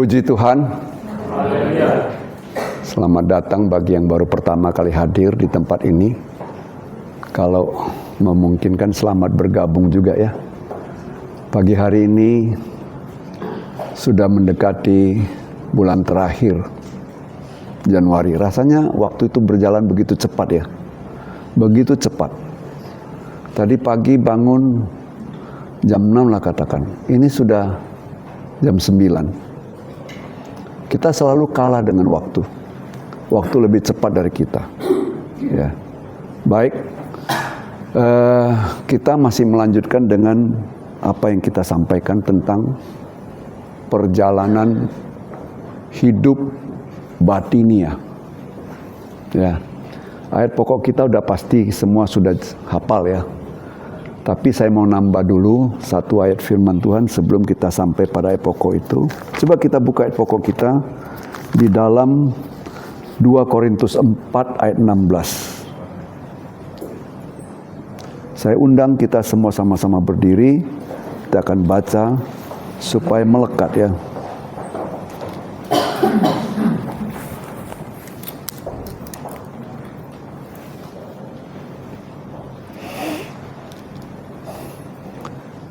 Puji Tuhan. Selamat datang bagi yang baru pertama kali hadir di tempat ini. Kalau memungkinkan selamat bergabung juga ya. Pagi hari ini sudah mendekati bulan terakhir Januari. Rasanya waktu itu berjalan begitu cepat ya. Begitu cepat. Tadi pagi bangun jam 6 lah katakan. Ini sudah jam 9. Kita selalu kalah dengan waktu. Waktu lebih cepat dari kita. Ya. Baik. Kita masih melanjutkan dengan apa yang kita sampaikan tentang perjalanan hidup batinia. Ya. Ayat pokok kita udah pasti semua sudah hafal ya. Tapi saya mau nambah dulu satu ayat firman Tuhan sebelum kita sampai pada ayat pokok itu. Coba kita buka ayat pokok kita di dalam 2 Korintus 4 ayat 16. Saya undang kita semua sama-sama berdiri. Kita akan baca supaya melekat ya.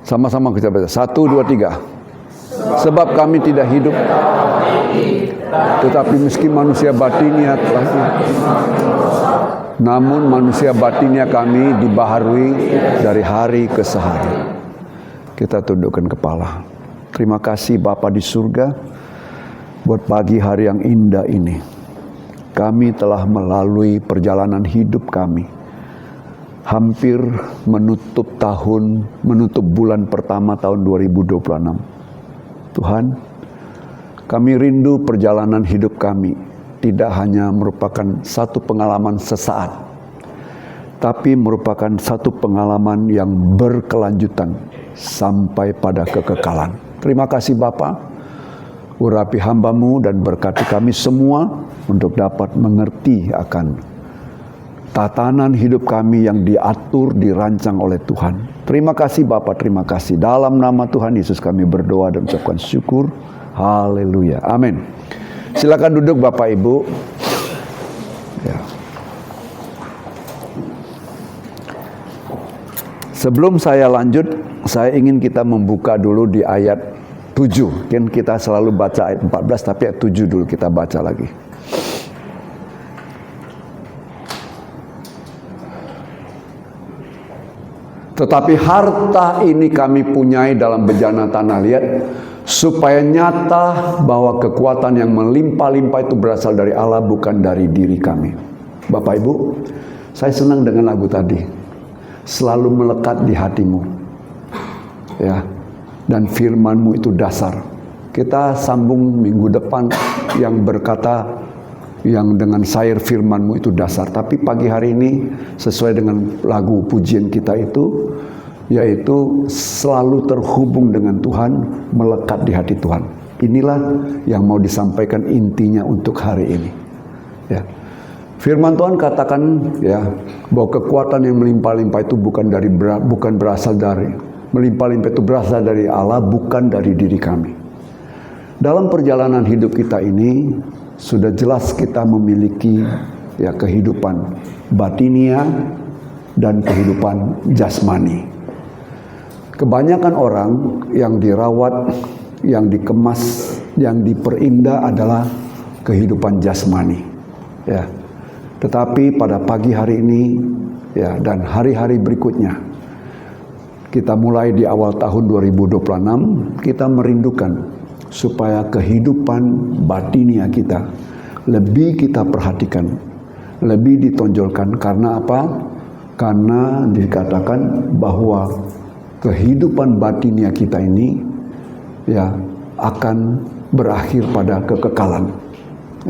Sama-sama kita baca. 1, 2, 3. Sebab kami tidak hidup, tetapi meski manusia batinia telah hidup, namun manusia batinia kami dibaharui dari hari ke sehari. Kita tundukkan kepala. Terima kasih Bapa di surga buat pagi hari yang indah ini. Kami telah melalui perjalanan hidup kami. Hampir menutup bulan pertama tahun 2026. Tuhan, kami rindu perjalanan hidup kami tidak hanya merupakan satu pengalaman sesaat, tapi merupakan satu pengalaman yang berkelanjutan sampai pada kekekalan. Terima kasih Bapa, urapi hamba-Mu dan berkati kami semua untuk dapat mengerti akan tatanan hidup kami yang diatur, dirancang oleh Tuhan. Terima kasih Bapak, terima kasih. Dalam nama Tuhan Yesus kami berdoa dan ucapkan syukur. Haleluya. Amin. Silakan duduk Bapak Ibu. Ya. Sebelum saya lanjut, saya ingin kita membuka dulu di ayat 7. Kan kita selalu baca ayat 14, tapi ayat 7 dulu kita baca lagi. Tetapi harta ini kami punyai dalam bejana tanah liat, supaya nyata bahwa kekuatan yang melimpah-limpah itu berasal dari Allah, bukan dari diri kami. Bapak Ibu, saya senang dengan lagu tadi. Selalu melekat di hatimu. Ya. Dan firman-Mu itu dasar. Kita sambung minggu depan yang berkata yang dengan sair firman-Mu itu dasar. Tapi pagi hari ini sesuai dengan lagu pujian kita itu, yaitu selalu terhubung dengan Tuhan, melekat di hati Tuhan. Inilah yang mau disampaikan intinya untuk hari ini. Ya. Firman Tuhan katakan ya bahwa kekuatan yang melimpah-limpah itu bukan berasal dari melimpah-limpah itu berasal dari Allah, bukan dari diri kami. Dalam perjalanan hidup kita ini sudah jelas kita memiliki ya kehidupan batinia dan kehidupan jasmani. Kebanyakan orang yang dirawat, yang dikemas, yang diperindah adalah kehidupan jasmani. Ya. Tetapi pada pagi hari ini ya dan hari-hari berikutnya, kita mulai di awal tahun 2026, kita merindukan supaya kehidupan batinia kita lebih kita perhatikan, lebih ditonjolkan. Karena apa? Karena dikatakan bahwa kehidupan batinia kita ini ya akan berakhir pada kekekalan.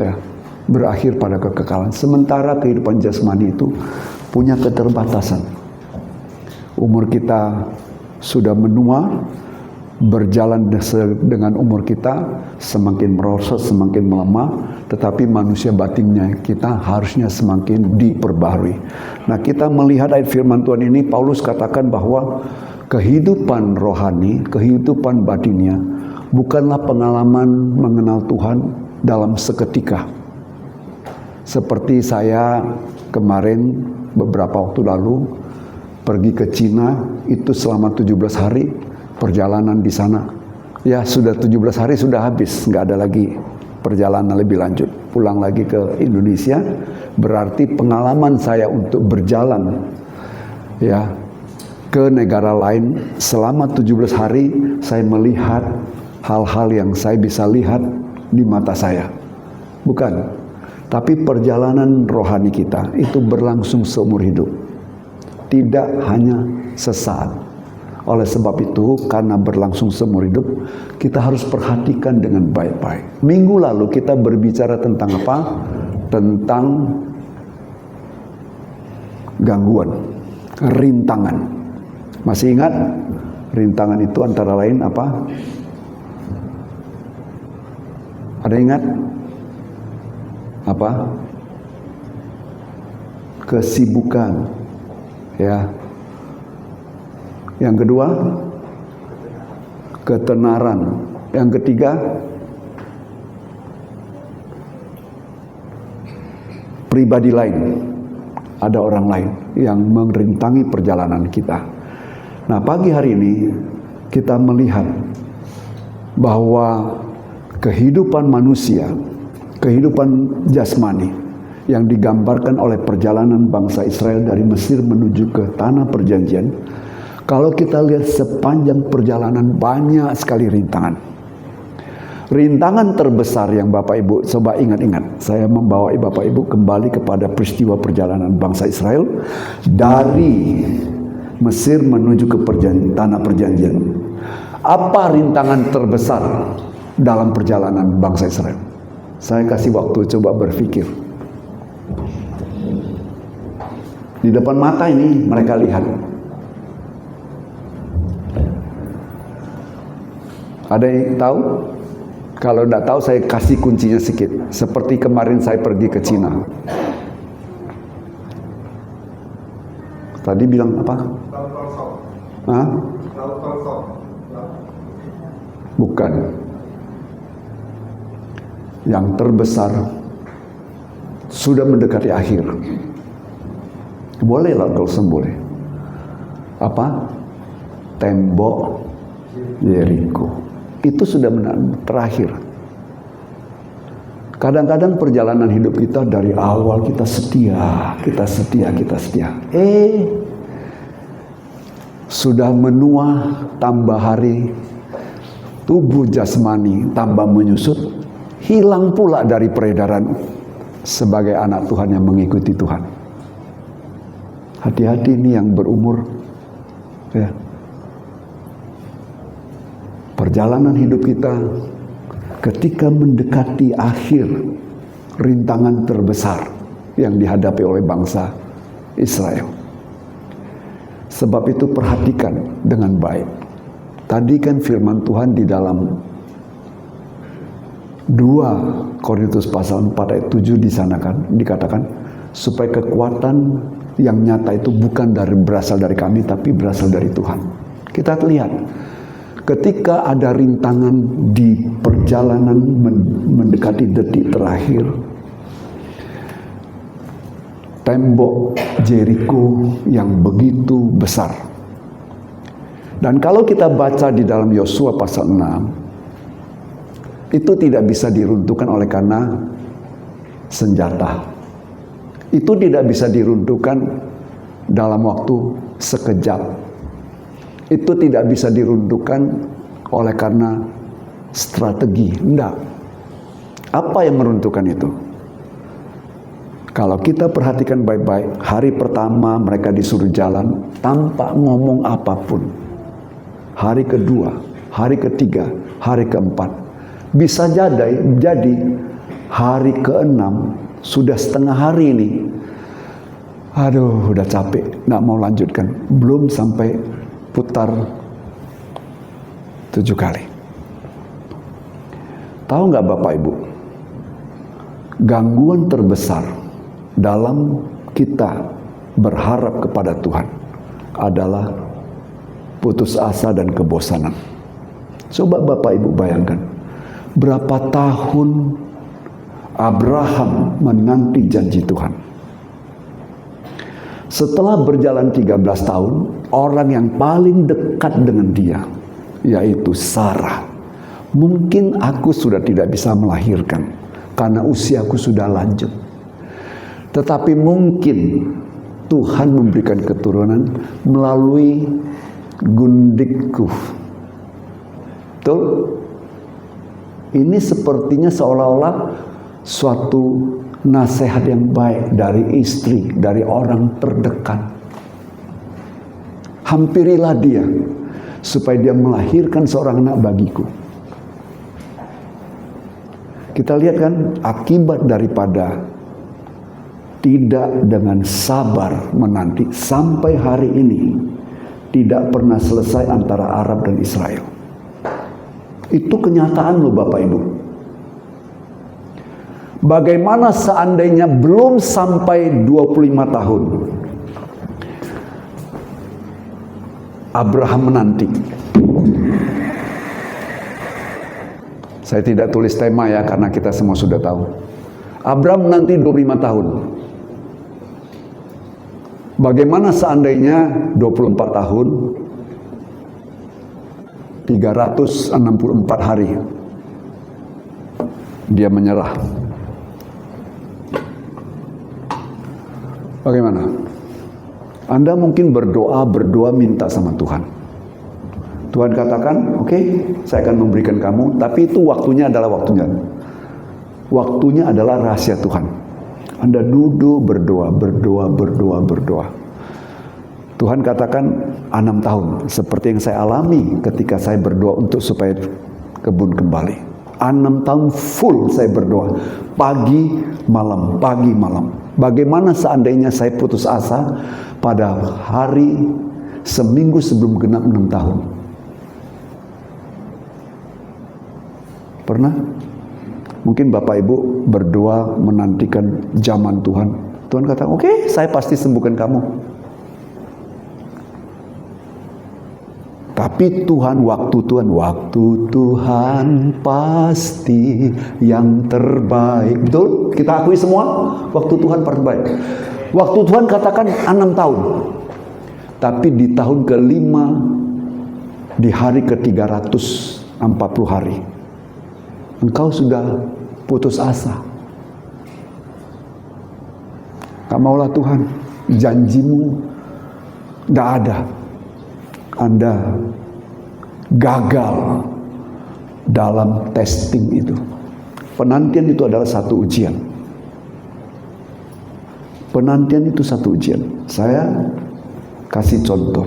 Ya, berakhir pada kekekalan. Sementara kehidupan jasmani itu punya keterbatasan. Umur kita sudah menua, berjalan dengan umur kita semakin merosot, semakin melemah, tetapi manusia batinnya kita harusnya semakin diperbaharui. Nah, kita melihat ayat firman Tuhan ini, Paulus katakan bahwa kehidupan rohani, kehidupan batinnya bukanlah pengalaman mengenal Tuhan dalam seketika. Seperti saya kemarin beberapa waktu lalu pergi ke Cina, itu selama 17 hari perjalanan di sana. Ya sudah 17 hari sudah habis, nggak ada lagi perjalanan lebih lanjut. Pulang lagi ke Indonesia, berarti pengalaman saya untuk berjalan ya ke negara lain selama 17 hari, saya melihat hal-hal yang saya bisa lihat di mata saya. Bukan, tapi perjalanan rohani kita itu berlangsung seumur hidup, tidak hanya sesaat. Oleh sebab itu, karena berlangsung seumur hidup, kita harus perhatikan dengan baik-baik. Minggu lalu kita berbicara tentang apa? Tentang gangguan, rintangan. Masih ingat? Rintangan itu antara lain apa? Ada ingat? Apa? Kesibukan. Ya. Yang kedua, ketenaran. Yang ketiga, pribadi lain. Ada orang lain yang merintangi perjalanan kita. Nah, pagi hari ini kita melihat bahwa kehidupan manusia, kehidupan jasmani yang digambarkan oleh perjalanan bangsa Israel dari Mesir menuju ke tanah perjanjian, kalau kita lihat sepanjang perjalanan banyak sekali rintangan. Rintangan terbesar yang Bapak Ibu coba ingat-ingat. Saya membawa Bapak Ibu kembali kepada peristiwa perjalanan bangsa Israel dari Mesir menuju ke tanah perjanjian. Apa rintangan terbesar dalam perjalanan bangsa Israel? Saya kasih waktu coba berpikir. Di depan mata ini mereka lihat. Ada yang tahu? Kalau tidak tahu saya kasih kuncinya sedikit. Seperti kemarin saya pergi ke Cina. Tadi bilang apa? Hah? Bukan. Yang terbesar sudah mendekati akhir. Boleh lah kalau boleh. Apa? Tembok Yeriko. Itu sudah terakhir. Kadang-kadang perjalanan hidup kita dari awal kita setia. Sudah menua tambah hari, tubuh jasmani tambah menyusut, hilang pula dari peredaran sebagai anak Tuhan yang mengikuti Tuhan. Hati-hati nih yang berumur, ya. Perjalanan hidup kita ketika mendekati akhir, rintangan terbesar yang dihadapi oleh bangsa Israel. Sebab itu perhatikan dengan baik. Tadi kan firman Tuhan di dalam 2 Korintus pasal 4 ayat 7 di sana kan dikatakan supaya kekuatan yang nyata itu bukan berasal dari kami tapi berasal dari Tuhan. Kita lihat ketika ada rintangan di perjalanan mendekati detik terakhir, tembok Jeriko yang begitu besar. Dan kalau kita baca di dalam Yosua pasal 6, itu tidak bisa diruntuhkan oleh karena senjata. Itu tidak bisa diruntuhkan dalam waktu sekejap. Itu tidak bisa diruntuhkan oleh karena strategi. Enggak. Apa yang meruntuhkan itu? Kalau kita perhatikan baik-baik, hari pertama mereka disuruh jalan tanpa ngomong apapun. Hari kedua, hari ketiga, hari keempat. Bisa jadi hari keenam sudah setengah hari ini. Aduh, udah capek, nggak mau lanjutkan. Belum sampai putar 7 kali. Tahu nggak Bapak Ibu? Gangguan terbesar dalam kita berharap kepada Tuhan adalah putus asa dan kebosanan. Coba Bapak Ibu bayangkan, berapa tahun Abraham menanti janji Tuhan. Setelah berjalan 13 tahun, orang yang paling dekat dengan dia, yaitu Sarah. Mungkin aku sudah tidak bisa melahirkan, karena usiaku sudah lanjut. Tetapi mungkin Tuhan memberikan keturunan melalui gundikku. Betul? Ini sepertinya seolah-olah suatu nasihat yang baik dari istri, dari orang terdekat. Hampirilah dia, supaya dia melahirkan seorang anak bagiku. Kita lihat kan akibat daripada tidak dengan sabar menanti sampai hari ini tidak pernah selesai antara Arab dan Israel. Itu kenyataan loh Bapak Ibu. Bagaimana seandainya belum sampai 25 tahun Abraham menanti. Saya tidak tulis tema ya, karena kita semua sudah tahu. Abraham menanti 25 tahun. Bagaimana seandainya 24 tahun 364 hari dia menyerah? Bagaimana? Anda mungkin berdoa minta sama Tuhan. Tuhan katakan, oke, saya akan memberikan kamu, tapi itu waktunya adalah waktunya. Waktunya adalah rahasia Tuhan. Anda duduk berdoa. Tuhan katakan 6 tahun, seperti yang saya alami ketika saya berdoa untuk supaya kebun kembali. 6 tahun full saya berdoa, pagi malam. Bagaimana seandainya saya putus asa pada hari seminggu sebelum genap 6 tahun? Pernah? Mungkin Bapak Ibu berdoa menantikan zaman Tuhan. Tuhan kata, oke, saya pasti sembuhkan kamu. Tapi waktu Tuhan pasti yang terbaik. Betul? Kita akui semua, waktu Tuhan terbaik. Waktu Tuhan katakan 6 tahun. Tapi di tahun ke-5, di hari ke-340 hari, engkau sudah putus asa. Gak maulah Tuhan, janjimu gak ada. Anda gagal dalam testing itu. Penantian itu adalah satu ujian. Penantian itu satu ujian. Saya kasih contoh.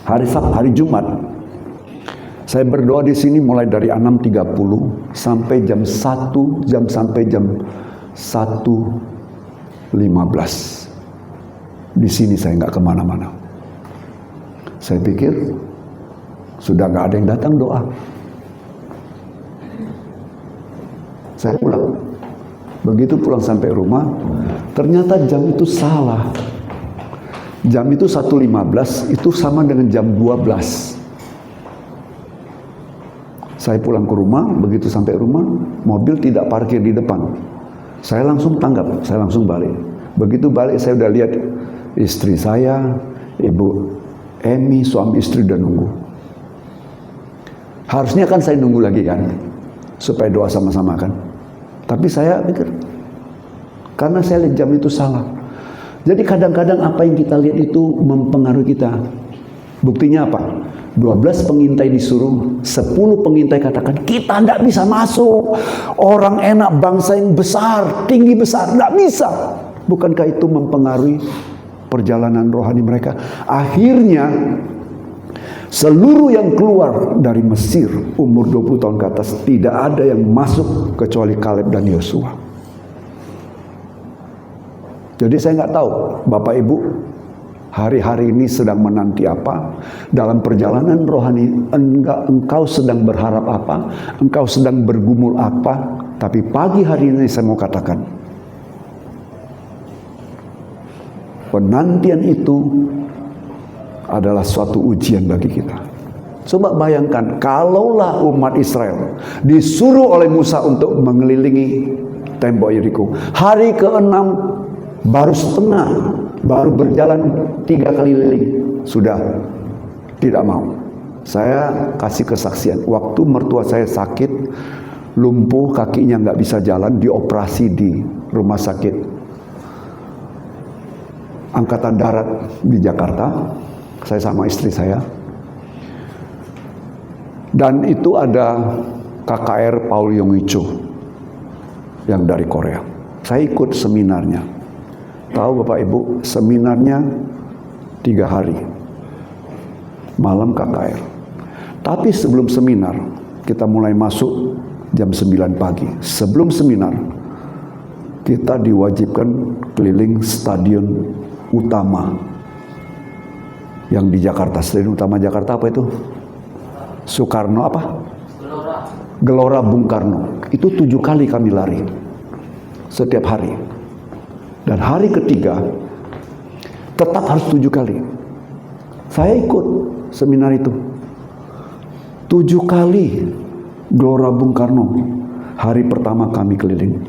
Hari Jumat, saya berdoa di sini mulai dari 6.30 sampai jam 1, sampai jam 1.15. Di sini saya nggak kemana-mana. Saya pikir sudah nggak ada yang datang doa. Saya pulang. Begitu pulang sampai rumah, ternyata jam itu salah. Jam itu 1.15, itu sama dengan jam 12. Saya pulang ke rumah, begitu sampai rumah, mobil tidak parkir di depan. Saya langsung tanggap, saya langsung balik. Begitu balik, saya udah lihat istri saya, Ibu Emi, suami istri udah nunggu. Harusnya kan saya nunggu lagi kan, supaya doa sama-sama kan. Tapi saya pikir, karena saya lihat jam itu salah. Jadi kadang-kadang apa yang kita lihat itu mempengaruhi kita. Buktinya apa? 12 pengintai disuruh, 10 pengintai katakan, kita tidak bisa masuk. Orang enak, bangsa yang besar, tinggi besar, tidak bisa. Bukankah itu mempengaruhi perjalanan rohani mereka? Akhirnya seluruh yang keluar dari Mesir umur 20 tahun ke atas, tidak ada yang masuk kecuali Kaleb dan Yosua. Jadi saya nggak tahu Bapak Ibu hari-hari ini sedang menanti apa dalam perjalanan rohani. Engkau sedang berharap apa, engkau sedang bergumul apa. Tapi pagi hari ini saya mau katakan, penantian itu adalah suatu ujian bagi kita. Coba bayangkan, kalaulah umat Israel disuruh oleh Musa untuk mengelilingi tembok Yeriko. Hari ke-6 baru setengah, baru berjalan 3 kali liling. Sudah tidak mau. Saya kasih kesaksian, waktu mertua saya sakit, lumpuh, kakinya nggak bisa jalan, dioperasi di rumah sakit Angkatan Darat di Jakarta. Saya sama istri saya. Dan itu ada KKR Paul Yonggi Cho yang dari Korea. Saya ikut seminarnya. Tahu Bapak Ibu, seminarnya 3 hari. Malam KKR. Tapi sebelum seminar, kita mulai masuk jam 9 pagi. Sebelum seminar, kita diwajibkan keliling stadion utama yang di Jakarta. Stadion utama Jakarta apa itu? Soekarno apa? Gelora Bung Karno. Itu 7 kali kami lari setiap hari. Dan hari ketiga tetap harus 7 kali. Saya ikut seminar itu 7 kali Gelora Bung Karno. Hari pertama kami keliling,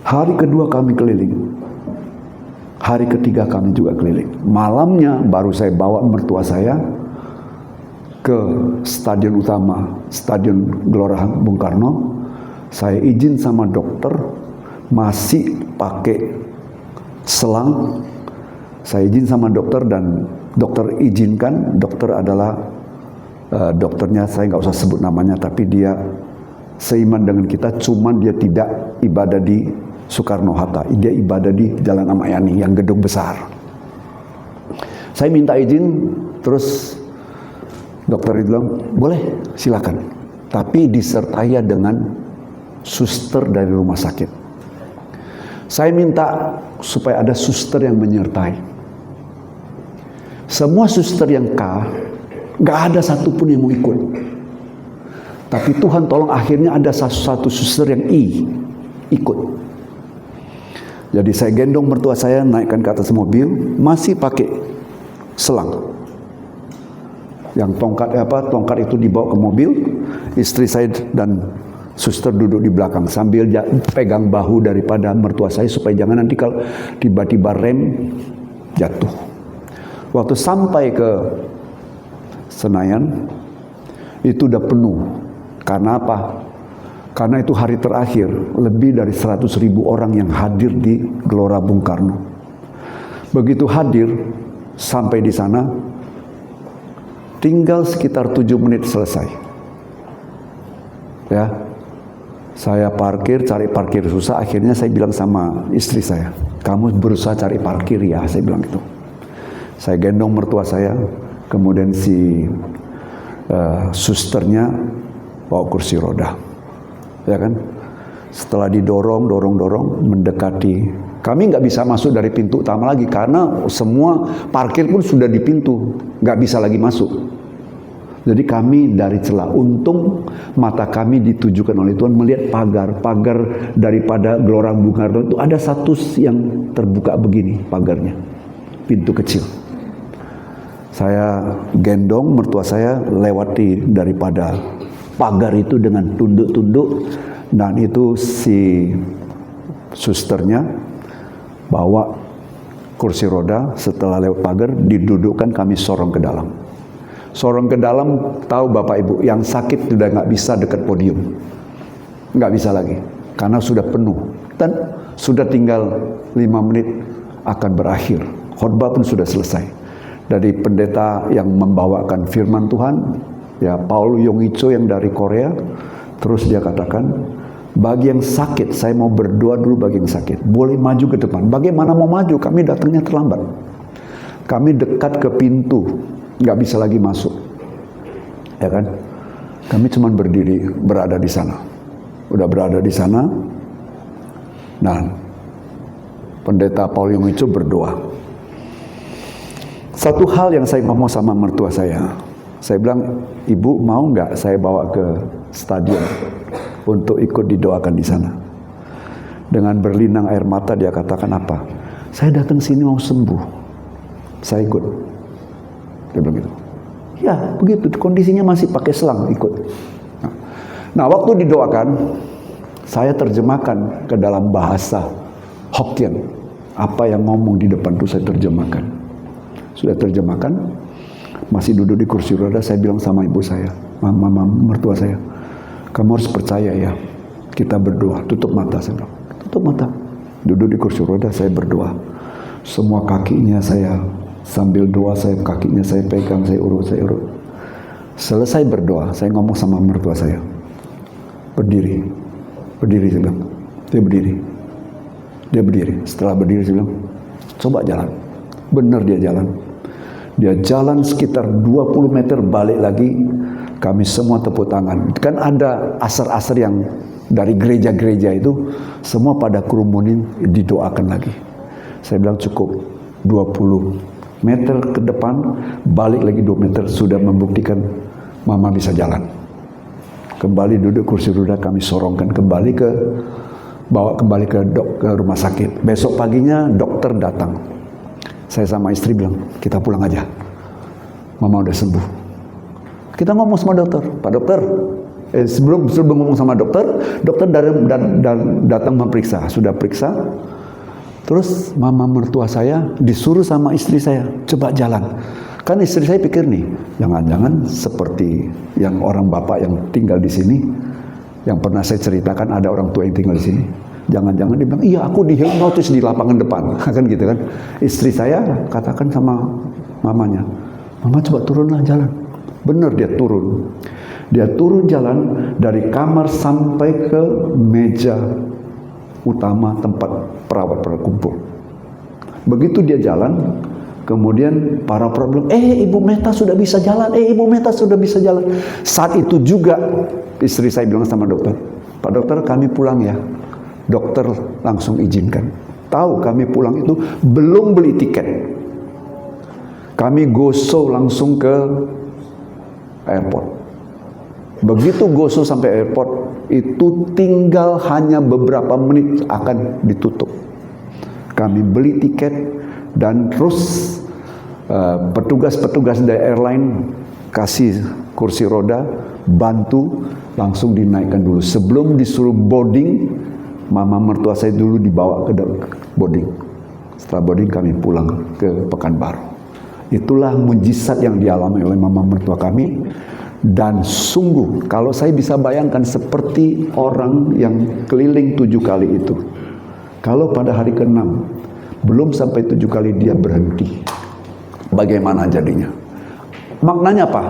hari kedua kami keliling, hari ketiga kami juga keliling. Malamnya baru saya bawa mertua saya ke stadion utama, Stadion Gelora Bung Karno. Saya izin sama dokter, masih pakai selang. Saya izin sama dokter dan dokter izinkan. Dokter adalah dokternya, saya nggak usah sebut namanya, tapi dia seiman dengan kita, cuman dia tidak ibadah di Soekarno-Hatta, dia ibadah di Jalan Amayani yang gedung besar. Saya minta izin, terus dokter itu bilang, boleh silakan, tapi disertai dengan suster dari rumah sakit. Saya minta supaya ada suster yang menyertai. Semua suster yang gak ada satupun yang mau ikut. Tapi Tuhan tolong, akhirnya ada satu suster yang ikut. Jadi saya gendong mertua saya, naikkan ke atas mobil, masih pakai selang. Yang tongkat itu dibawa ke mobil, istri saya dan suster duduk di belakang sambil pegang bahu daripada mertua saya supaya jangan nanti kalau tiba-tiba rem jatuh. Waktu sampai ke Senayan itu udah penuh. Karena apa? Karena itu hari terakhir, lebih dari 100.000 orang yang hadir di Gelora Bung Karno. Begitu hadir sampai di sana, tinggal sekitar 7 menit selesai. Ya, saya parkir, cari parkir susah. Akhirnya saya bilang sama istri saya, kamu berusaha cari parkir ya, saya bilang gitu. Saya gendong mertua saya, kemudian si susternya bawa kursi roda, ya kan? Setelah didorong, mendekati, kami nggak bisa masuk dari pintu utama lagi karena semua parkir pun sudah di pintu, nggak bisa lagi masuk. Jadi kami dari celah. Untung mata kami ditujukan oleh Tuhan melihat pagar daripada Gelora Bung Karno itu ada satu yang terbuka begini pagarnya, pintu kecil. Saya gendong mertua saya lewati daripada pagar itu dengan tunduk-tunduk, dan itu si susternya bawa kursi roda. Setelah lewat pagar didudukkan, kami sorong ke dalam. Sorong ke dalam, tahu Bapak Ibu, yang sakit sudah nggak bisa dekat podium, nggak bisa lagi karena sudah penuh dan sudah tinggal 5 menit akan berakhir. Khotbah pun sudah selesai. Dari pendeta yang membawakan firman Tuhan, ya Paul Yonggi Cho yang dari Korea, terus dia katakan, bagi yang sakit, saya mau berdoa dulu bagi yang sakit, boleh maju ke depan. Bagaimana mau maju? Kami datangnya terlambat. Kami dekat ke pintu, nggak bisa lagi masuk, ya kan? Kami cuma berdiri, berada di sana. Udah berada di sana, nah pendeta Paul Yonggi Cho berdoa. Satu hal yang saya ngomong sama mertua saya bilang, ibu mau nggak saya bawa ke stadion untuk ikut didoakan di sana? Dengan berlinang air mata dia katakan apa? Saya datang sini mau sembuh, saya ikut. Dia bilang gitu. Ya, begitu. Kondisinya masih pakai selang ikut. Nah, waktu didoakan, saya terjemahkan ke dalam bahasa Hokkien. Apa yang ngomong di depan itu saya terjemahkan. Sudah terjemahkan, masih duduk di kursi roda, saya bilang sama ibu saya, mama mertua saya, kamu harus percaya ya, kita berdoa, tutup mata. Saya bilang, tutup mata. Duduk di kursi roda, saya berdoa. Semua kakinya saya sambil doa, kakinya saya pegang, saya urut. Selesai berdoa, saya ngomong sama mertua saya, berdiri saya bilang. Dia berdiri. Setelah berdiri saya bilang, coba jalan. Benar dia jalan. Dia jalan sekitar 20 meter, balik lagi. Kami semua tepuk tangan. Kan ada asar-asar yang dari gereja-gereja itu, semua pada kerumunin, didoakan lagi. Saya bilang cukup 20 meter ke depan, balik lagi 2 meter, sudah membuktikan mama bisa jalan. Kembali duduk kursi roda, kami sorongkan bawa kembali ke rumah sakit. Besok paginya dokter datang. Saya sama istri bilang, kita pulang aja. Mama udah sembuh. Kita ngomong sama dokter, Pak dokter. Sebelum ngomong sama dokter datang memeriksa. Sudah periksa. Terus mama mertua saya disuruh sama istri saya, coba jalan. Kan istri saya pikir nih, jangan-jangan seperti yang orang bapak yang tinggal di sini, yang pernah saya ceritakan ada orang tua yang tinggal di sini. Jangan-jangan dia bilang, iya aku dihipnotis di lapangan depan. Kan gitu kan. Istri saya katakan sama mamanya, mama coba turunlah jalan. Benar dia turun. Dia turun jalan dari kamar sampai ke meja utama tempat perawat kumpul. Begitu dia jalan, kemudian para perawat bilang, Ibu Meta sudah bisa jalan, Ibu Meta sudah bisa jalan. Saat itu juga istri saya bilang sama dokter, Pak dokter kami pulang ya. Dokter langsung izinkan. Tahu kami pulang itu belum beli tiket. Kami goso langsung ke airport. Begitu goso sampai airport, itu tinggal hanya beberapa menit akan ditutup. Kami beli tiket dan terus petugas-petugas dari airline kasih kursi roda, bantu langsung dinaikkan dulu. Sebelum disuruh boarding, mama mertua saya dulu dibawa ke boarding. Setelah boarding kami pulang ke Pekanbaru. Itulah mujizat yang dialami oleh mama mertua kami. Dan sungguh, kalau saya bisa bayangkan seperti orang yang keliling 7 kali itu. Kalau pada hari ke-6, belum sampai 7 kali dia berhenti. Bagaimana jadinya? Maknanya apa?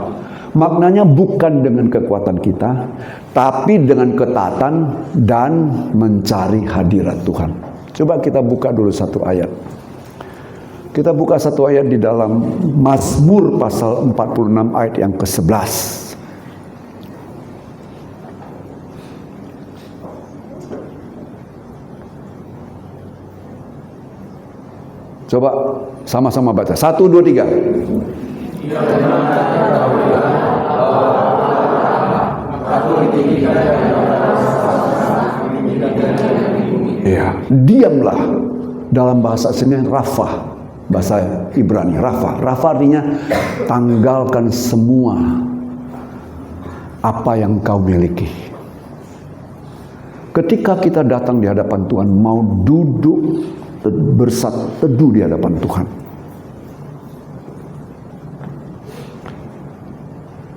Maknanya bukan dengan kekuatan kita, tapi dengan ketaatan dan mencari hadirat Tuhan. Coba kita buka dulu satu ayat. Kita buka satu ayat di dalam Mazmur pasal 46 ayat yang ke-11. Coba sama-sama baca. 1, 2, 3. Ya, diamlah. Dalam bahasa aslinya Rafah. Bahasa Ibrani, Rafah. Rafah artinya tanggalkan semua apa yang kau miliki. Ketika kita datang di hadapan Tuhan, mau duduk teduh di hadapan Tuhan.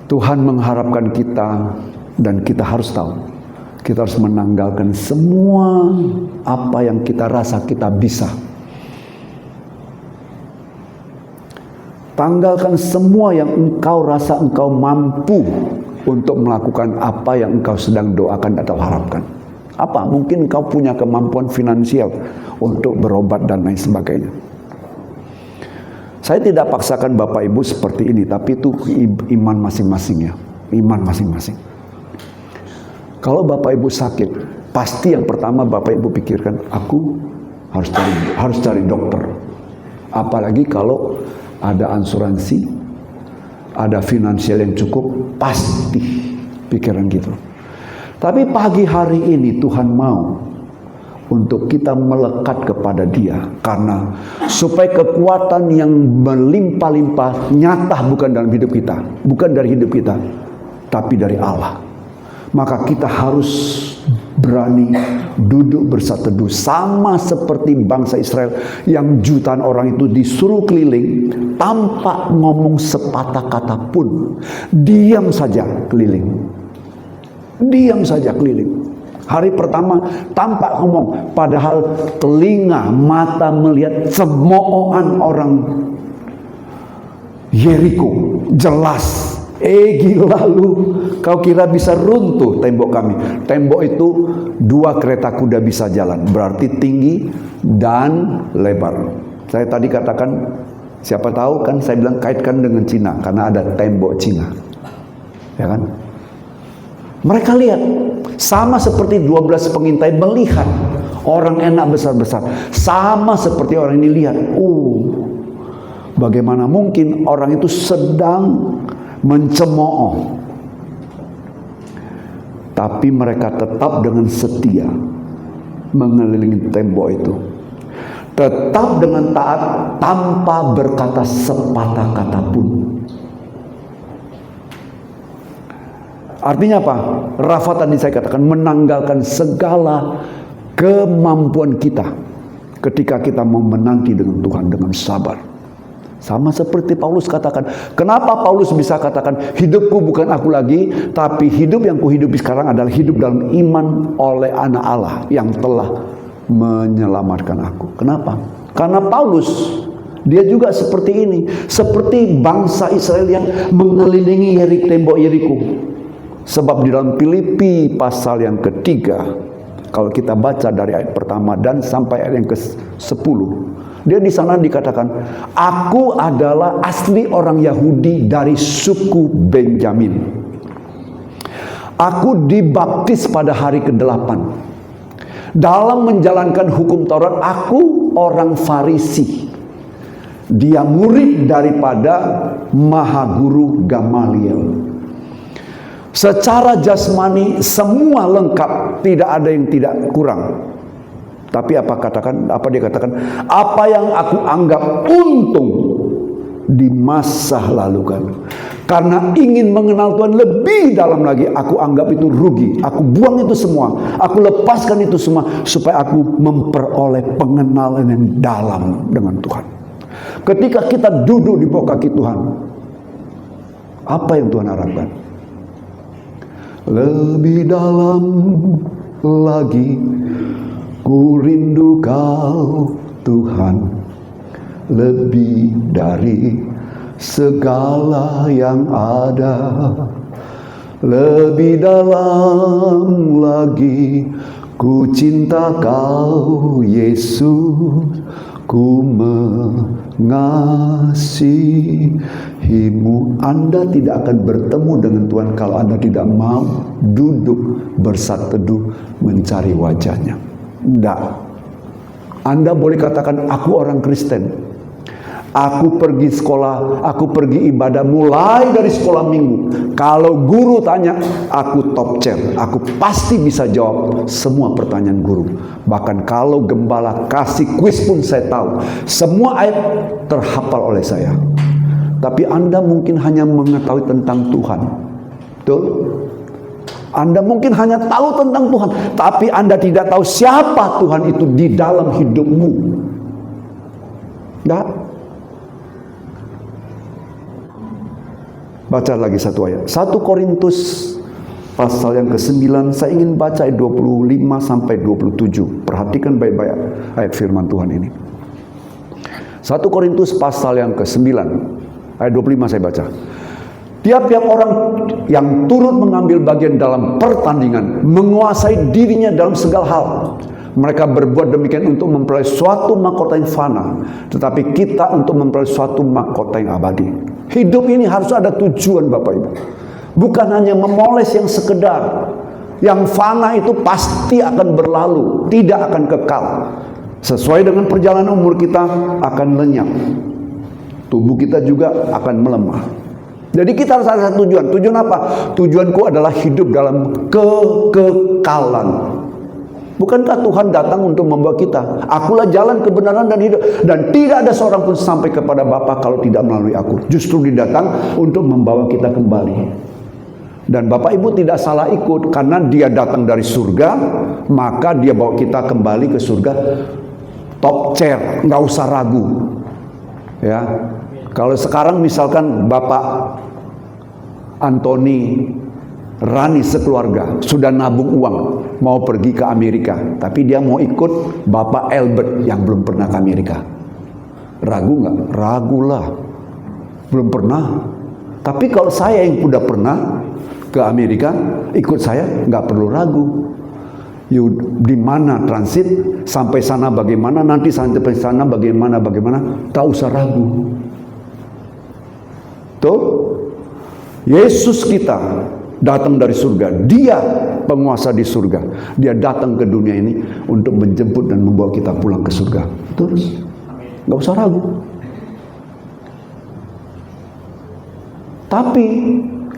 Tuhan mengharapkan kita, dan kita harus tahu, kita harus menanggalkan semua apa yang kita rasa kita bisa. Tanggalkan semua yang engkau rasa engkau mampu untuk melakukan apa yang engkau sedang doakan atau harapkan. Apa? Mungkin engkau punya kemampuan finansial untuk berobat dan lain sebagainya. Saya tidak paksakan Bapak Ibu seperti ini, tapi itu iman masing-masing ya. Iman masing-masing. Kalau Bapak Ibu sakit, pasti yang pertama Bapak Ibu pikirkan, aku harus cari dokter. Apalagi kalau ada asuransi, ada finansial yang cukup, pasti pikiran gitu. Tapi pagi hari ini Tuhan mau untuk kita melekat kepada Dia, karena supaya kekuatan yang melimpah-limpah nyata bukan dalam hidup kita, bukan dari hidup kita, tapi dari Allah. Maka kita harus berani duduk bersatu teduh, sama seperti bangsa Israel yang jutaan orang itu disuruh keliling tanpa ngomong sepatah kata pun, diam saja keliling, diam saja keliling. Hari pertama tampak ngomong, padahal telinga mata melihat cemoohan orang Yeriko jelas. Gila lu, kau kira bisa runtuh tembok kami? Tembok itu 2 kereta kuda bisa jalan, berarti tinggi dan lebar. Saya tadi katakan, siapa tahu kan saya bilang kaitkan dengan Cina, karena ada tembok Cina, ya kan? Mereka lihat, sama seperti 12 pengintai melihat orang enak besar-besar. Sama seperti orang ini lihat, bagaimana mungkin orang itu sedang mencemooh. Tapi mereka tetap dengan setia mengelilingi tembok itu. Tetap dengan taat tanpa berkata sepatah kata pun. Artinya apa? Rafa tadi saya katakan menanggalkan segala kemampuan kita ketika kita mau menanti dengan Tuhan dengan sabar. Sama seperti Paulus katakan. Kenapa Paulus bisa katakan hidupku bukan aku lagi, tapi hidup yang kuhidupi sekarang adalah hidup dalam iman oleh anak Allah yang telah menyelamatkan aku. Kenapa? Karena Paulus dia juga seperti ini, seperti bangsa Israel yang mengelilingi tembok Yeriko. Sebab di dalam Filipi pasal yang ketiga, kalau kita baca dari ayat pertama dan sampai ayat yang ke-10, dia di sana dikatakan, aku adalah asli orang Yahudi dari suku Benjamin. Aku dibaptis pada hari ke-8. Dalam menjalankan hukum Taurat, aku orang Farisi. Dia murid daripada Mahaguru Gamaliel. Secara jasmani semua lengkap, tidak ada yang tidak kurang. Tapi apa dia katakan? Apa yang aku anggap untung di masa lalu kan. Karena ingin mengenal Tuhan lebih dalam lagi, aku anggap itu rugi. Aku buang itu semua. Aku lepaskan itu semua supaya aku memperoleh pengenalan yang dalam dengan Tuhan. Ketika kita duduk di bawah kaki Tuhan, apa yang Tuhan harapkan? Lebih dalam lagi ku rindu Kau Tuhan, lebih dari segala yang ada. Lebih dalam lagi ku cinta Kau Yesus, ku mengasihimu. Anda tidak akan bertemu dengan Tuhan kalau Anda tidak mau duduk bersatu teduh mencari wajahnya. Tidak. Anda boleh katakan, aku orang Kristen. Aku pergi sekolah, aku pergi ibadah mulai dari sekolah minggu. Kalau guru tanya, aku top chair. Aku pasti bisa jawab semua pertanyaan guru. Bahkan kalau gembala kasih kuis pun saya tahu. Semua ayat terhafal oleh saya. Tapi Anda mungkin hanya mengetahui tentang Tuhan. Betul? Anda mungkin hanya tahu tentang Tuhan, tapi Anda tidak tahu siapa Tuhan itu di dalam hidupmu. Enggak? Baca lagi satu ayat. 1 Korintus pasal yang ke-9. Saya ingin baca ayat 25 sampai 27. Perhatikan baik-baik ayat firman Tuhan ini. 1 Korintus pasal yang ke-9 ayat 25 saya baca. Tiap-tiap orang yang turut mengambil bagian dalam pertandingan menguasai dirinya dalam segala hal. Mereka berbuat demikian untuk memperoleh suatu mahkota yang fana, tetapi kita untuk memperoleh suatu mahkota yang abadi. Hidup ini harus ada tujuan, Bapak Ibu. Bukan hanya memoles yang sekedar. Yang fana itu pasti akan berlalu, tidak akan kekal. Sesuai dengan perjalanan umur kita akan lenyap. Tubuh kita juga akan melemah. Jadi kita harus ada tujuan. Tujuan apa? Tujuanku adalah hidup dalam kekekalan. Bukankah Tuhan datang untuk membawa kita? Akulah jalan, kebenaran, dan hidup. Dan tidak ada seorang pun sampai kepada Bapa kalau tidak melalui aku. Justru dia datang untuk membawa kita kembali. Dan Bapak Ibu tidak salah ikut. Karena dia datang dari surga, maka dia bawa kita kembali ke surga. Top chair, nggak usah ragu. Ya, kalau sekarang misalkan Bapak Antoni, Rani sekeluarga sudah nabung uang mau pergi ke Amerika, tapi dia mau ikut Bapak Albert yang belum pernah ke Amerika. Ragu nggak? Ragulah, belum pernah. Tapi kalau saya yang udah pernah ke Amerika, ikut saya nggak perlu ragu. Di mana transit, sampai sana bagaimana, nanti sampai sana bagaimana, tak usah ragu. Tuh, Yesus kita datang dari surga. Dia penguasa di surga. Dia datang ke dunia ini untuk menjemput dan membawa kita pulang ke surga. Terus, nggak usah ragu. Tapi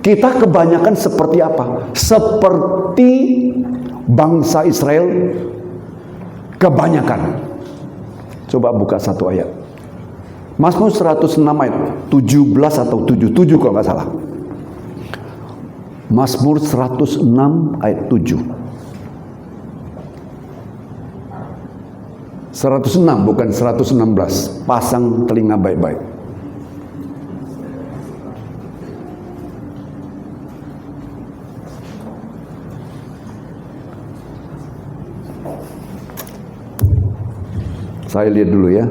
kita kebanyakan seperti apa? Seperti bangsa Israel kebanyakan. Coba buka satu ayat. Mazmur 106 ayat 17 atau 77 kalau nggak salah. Mazmur 106 ayat 7. 106 bukan 116. Pasang telinga baik-baik. Saya lihat dulu ya.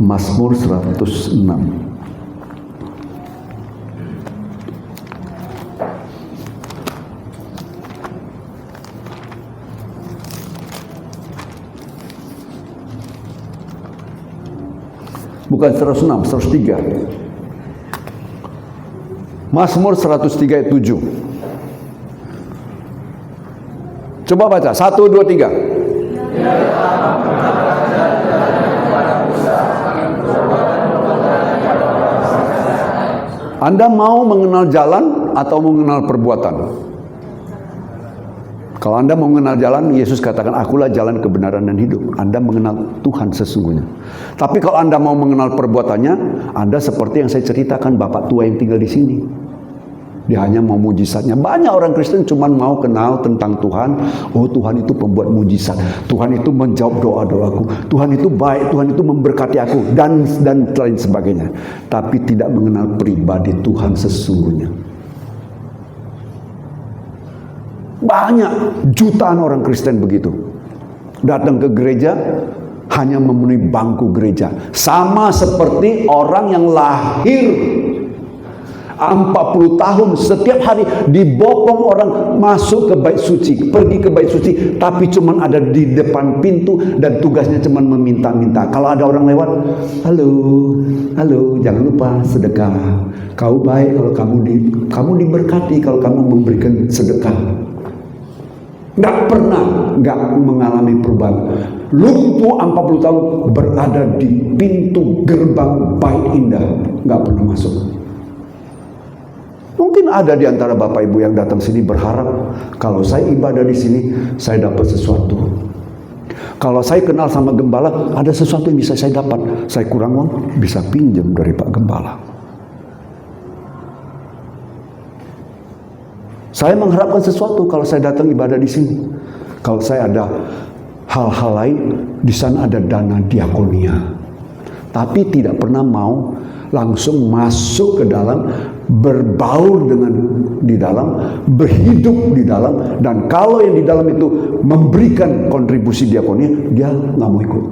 Mazmur 106. Bukan 106, 103. Mazmur 103 ayat 7. Coba baca, 1, 2, 3. Anda mau mengenal jalan atau mengenal perbuatan? Kalau Anda mau mengenal jalan, Yesus katakan, akulah jalan, kebenaran, dan hidup. Anda mengenal Tuhan sesungguhnya. Tapi kalau Anda mau mengenal perbuatannya, Anda seperti yang saya ceritakan, bapak tua yang tinggal di sini. Dia hanya mau mujizatnya. Banyak orang Kristen cuma mau kenal tentang Tuhan. Oh, Tuhan itu pembuat mujizat. Tuhan itu menjawab doa-doaku. Tuhan itu baik. Tuhan itu memberkati aku. Dan lain sebagainya. Tapi tidak mengenal pribadi Tuhan sesungguhnya. Banyak jutaan orang Kristen begitu. Datang ke gereja hanya memenuhi bangku gereja. Sama seperti orang yang lahir 40 tahun setiap hari dibopong orang masuk ke bait suci, pergi ke bait suci, tapi cuman ada di depan pintu dan tugasnya cuman meminta-minta. Kalau ada orang lewat, halo, jangan lupa sedekah. Kau baik kalau kamu diberkati kalau kamu memberikan sedekah. Nggak mengalami perubahan. Lumpuh 40 tahun berada di pintu gerbang Bait Indah, nggak pernah masuk. Mungkin ada di antara Bapak Ibu yang datang sini berharap kalau saya ibadah di sini saya dapat sesuatu. Kalau saya kenal sama gembala, ada sesuatu yang bisa saya dapat. Saya kurang uang, bisa pinjam dari Pak Gembala. Saya mengharapkan sesuatu kalau saya datang ibadah di sini. Kalau saya ada hal-hal lain, di sana ada dana diakonia. Tapi tidak pernah mau langsung masuk ke dalam, berbaur dengan di dalam, berhidup di dalam, dan kalau yang di dalam itu memberikan kontribusi diakonia, dia nggak mau ikut.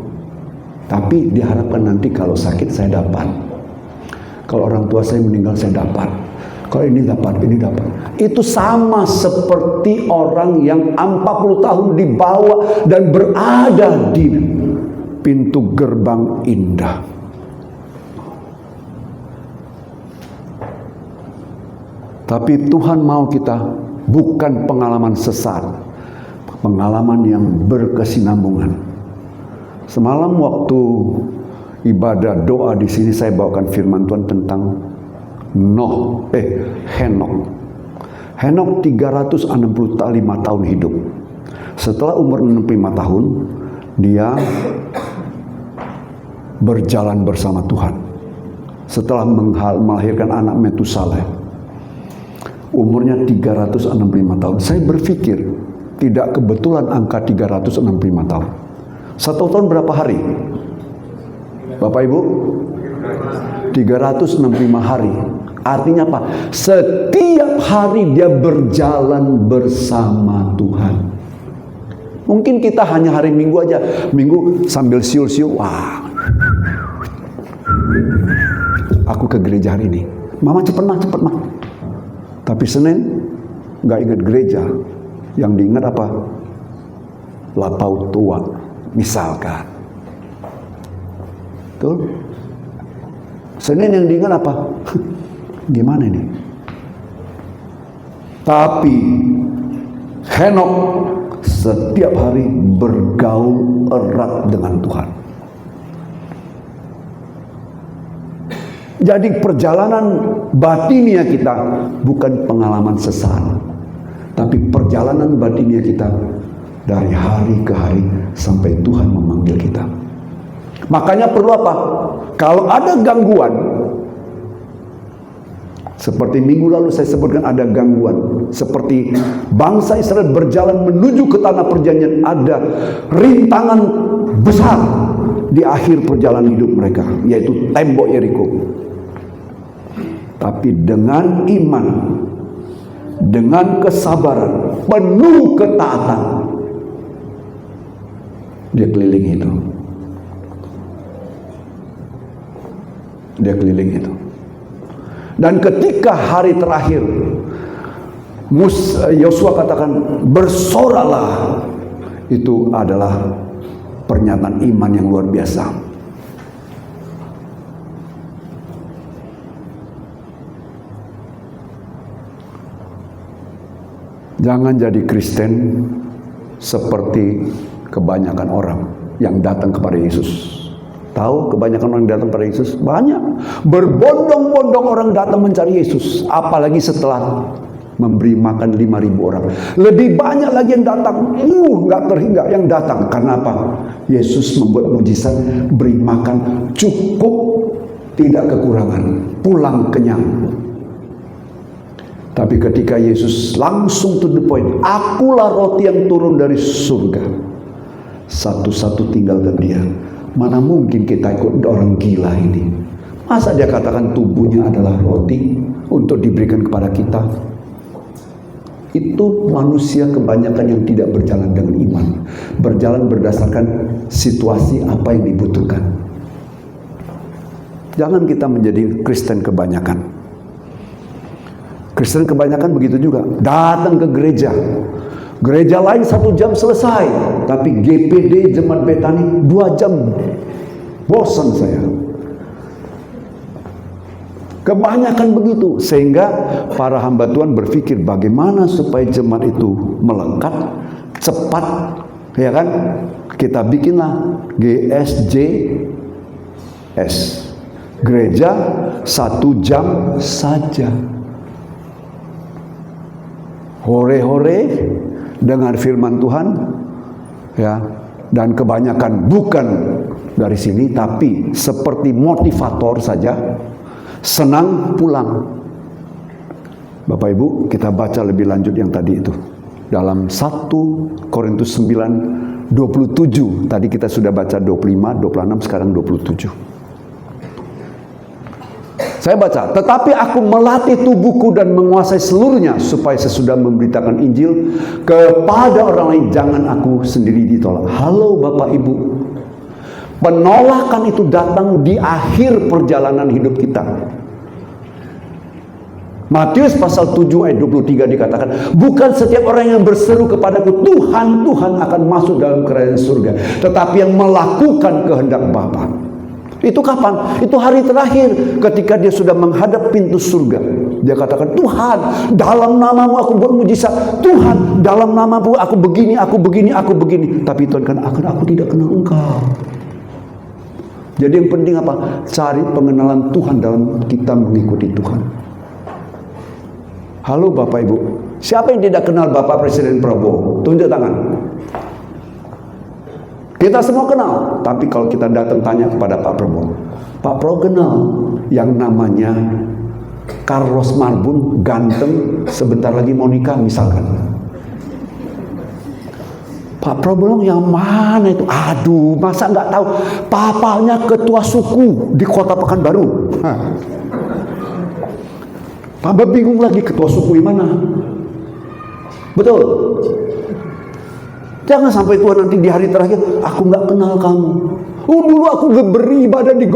Tapi diharapkan nanti kalau sakit saya dapat, kalau orang tua saya meninggal saya dapat, kalau ini dapat. Itu sama seperti orang yang 40 tahun dibawa dan berada di pintu gerbang indah. Tapi Tuhan mau kita bukan pengalaman sesat, pengalaman yang berkesinambungan. Semalam waktu ibadah doa di sini saya bawakan firman Tuhan tentang Henok. Henok 365 tahun hidup. Setelah umur 65 tahun, dia berjalan bersama Tuhan. Setelah melahirkan anak Metusaleh, umurnya 365 tahun. Saya berpikir tidak kebetulan angka 365 tahun. 1 tahun berapa hari? Bapak Ibu? 365 hari. Artinya apa? Setiap hari dia berjalan bersama Tuhan. Mungkin kita hanya hari Minggu aja. Minggu sambil siul-siul. Wah, aku ke gereja hari ini. Mama cepet mah. Tapi Senin gak ingat gereja. Yang diingat apa? Lapau tua, misalkan. Betul? Senin yang diingat apa? Gimana ini? Tapi Henok setiap hari bergaul erat dengan Tuhan. Jadi perjalanan batinia kita bukan pengalaman sesaat, tapi perjalanan batinia kita dari hari ke hari sampai Tuhan memanggil kita. Makanya perlu apa? Kalau ada gangguan, seperti minggu lalu saya sebutkan ada gangguan, seperti bangsa Israel berjalan menuju ke tanah perjanjian, ada rintangan besar di akhir perjalanan hidup mereka, yaitu tembok Yeriko. Tapi dengan iman, dengan kesabaran, penuh ketaatan, dia keliling itu. Dia keliling itu. Dan ketika hari terakhir, Yosua katakan, bersoralah. Itu adalah pernyataan iman yang luar biasa. Jangan jadi Kristen seperti kebanyakan orang yang datang kepada Yesus. Tahu kebanyakan orang yang datang kepada Yesus? Banyak. Berbondong-bondong orang datang mencari Yesus. Apalagi setelah memberi makan 5.000 orang. Lebih banyak lagi yang datang. Nggak terhingga yang datang. Karena apa? Yesus membuat mujizat, beri makan cukup, tidak kekurangan. Pulang kenyang. Tapi ketika Yesus langsung to the point, akulah roti yang turun dari surga, satu-satu tinggalkan dia. Mana mungkin kita ikut orang gila ini? Masa dia katakan tubuhnya adalah roti untuk diberikan kepada kita? Itu manusia kebanyakan yang tidak berjalan dengan iman, berjalan berdasarkan situasi apa yang dibutuhkan. Jangan kita menjadi Kristen kebanyakan. Kristen kebanyakan begitu juga, datang ke gereja lain 1 jam selesai, tapi GPD Jemaat Betani 2 jam, bosan saya. Kebanyakan begitu, sehingga para hamba Tuhan berpikir bagaimana supaya jemaat itu melekat, cepat, ya kan? Kita bikinlah GSJS, gereja 1 jam saja. Hore-hore dengan firman Tuhan, ya, dan kebanyakan bukan dari sini, tapi seperti motivator saja, senang pulang. Bapak Ibu, kita baca lebih lanjut yang tadi itu dalam 1 Korintus 9:27. Tadi kita sudah baca 25, 26, sekarang 27. Saya baca, tetapi aku melatih tubuhku dan menguasai seluruhnya, supaya sesudah memberitakan Injil kepada orang lain, jangan aku sendiri ditolak. Halo Bapak Ibu, penolakan itu datang di akhir perjalanan hidup kita. Matius pasal 7 ayat 23 dikatakan, bukan setiap orang yang berseru kepadaku, Tuhan, Tuhan, akan masuk dalam kerajaan surga, tetapi yang melakukan kehendak Bapa. Itu kapan? Itu hari terakhir ketika dia sudah menghadap pintu surga. Dia katakan, Tuhan, dalam namamu aku buat mujizat. Tuhan, dalam namamu aku begini, aku begini, aku begini. Tapi Tuhan kan, aku tidak kenal engkau. Jadi yang penting apa? Cari pengenalan Tuhan dalam kita mengikuti Tuhan. Halo Bapak Ibu, Siapa yang tidak kenal Bapak Presiden Prabowo? Tunjuk tangan. Kita semua kenal. Tapi kalau kita datang tanya kepada Pak Prabowo, Pak Prabowo kenal yang namanya Carlos Marbun, ganteng, sebentar lagi mau nikah misalkan. Pak Prabowo yang mana itu? Aduh, masa nggak tahu? Papanya ketua suku di Kota Pekanbaru. Tambah bingung lagi, ketua suku di mana? Betul. Jangan sampai Tuhan nanti di hari terakhir, aku nggak kenal kamu. Oh, dulu aku beribadah di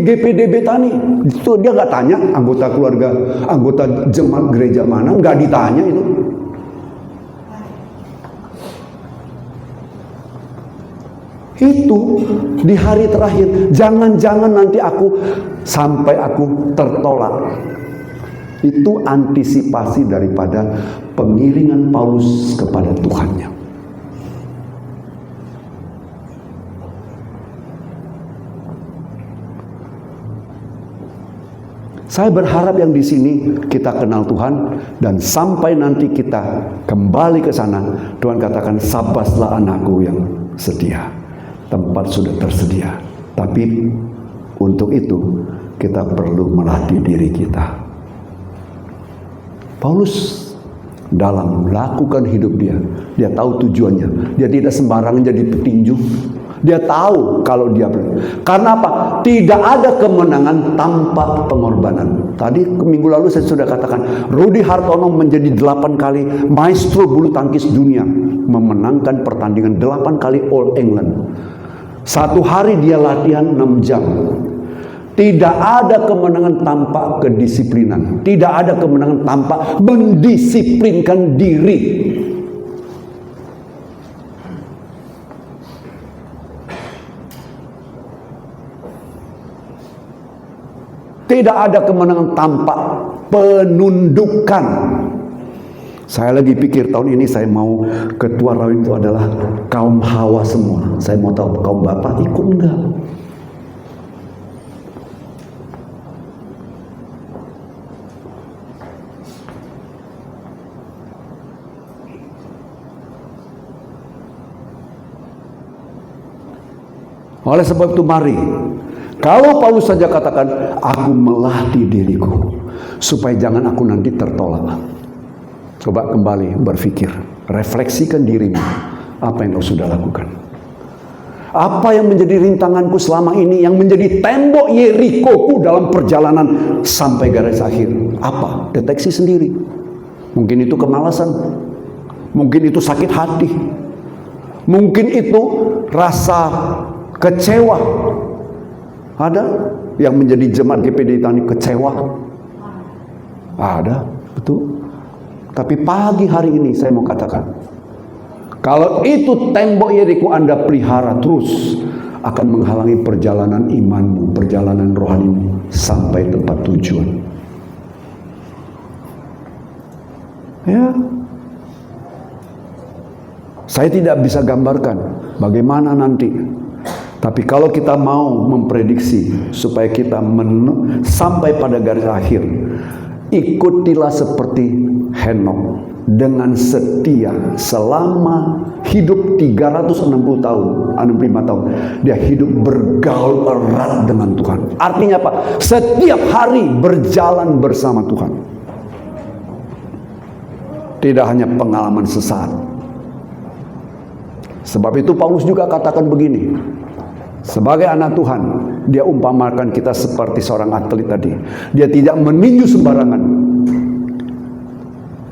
GPDB Tani. Itu dia nggak tanya anggota keluarga, anggota jemaat gereja mana, nggak ditanya itu. Itu di hari terakhir. Jangan-jangan nanti sampai aku tertolak. Itu antisipasi daripada pengiringan Paulus kepada Tuhannya. Saya berharap yang di sini kita kenal Tuhan, dan sampai nanti kita kembali ke sana, Tuhan katakan, sabaslah anakku yang setia. Tempat sudah tersedia. Tapi untuk itu kita perlu melatih diri kita. Paulus dalam melakukan hidup dia tahu tujuannya. Dia tidak sembarangan jadi petinju. Dia tahu kalau dia karena apa? Tidak ada kemenangan tanpa pengorbanan. Tadi minggu lalu saya sudah katakan, Rudy Hartono menjadi 8 kali maestro bulu tangkis dunia, memenangkan pertandingan 8 kali All England. Satu hari dia latihan 6 jam. Tidak ada kemenangan tanpa kedisiplinan. Tidak ada kemenangan tanpa mendisiplinkan diri. Tidak ada kemenangan tanpa penundukan. Saya lagi pikir tahun ini saya mau ketua Rawin itu adalah kaum Hawa semua. Saya mau tahu kaum Bapak ikut enggak? Oleh sebab itu mari, kalau Paulus saja katakan, aku melatih diriku supaya jangan aku nanti tertolak. Coba kembali berpikir, refleksikan dirimu, apa yang kau sudah lakukan. Apa yang menjadi rintanganku selama ini, yang menjadi tembok Yerikoku dalam perjalanan sampai garis akhir. Apa? Deteksi sendiri. Mungkin itu kemalasan, mungkin itu sakit hati, mungkin itu rasa kecewa. Ada yang menjadi jemaat GPD Tani kecewa? Ada, betul. Tapi pagi hari ini saya mau katakan, kalau itu tembok Yeriko Anda pelihara terus, akan menghalangi perjalanan imanmu, perjalanan rohanimu sampai tempat tujuan. Ya, saya tidak bisa gambarkan bagaimana nanti. Tapi kalau kita mau memprediksi supaya kita sampai pada garis akhir, ikutilah seperti Henok dengan setia selama hidup 360 tahun, 65 tahun. Dia hidup bergaul erat dengan Tuhan. Artinya apa? Setiap hari berjalan bersama Tuhan. Tidak hanya pengalaman sesaat. Sebab itu Paulus juga katakan begini, sebagai anak Tuhan, dia umpamakan kita seperti seorang atlet tadi. Dia tidak meninju sembarangan.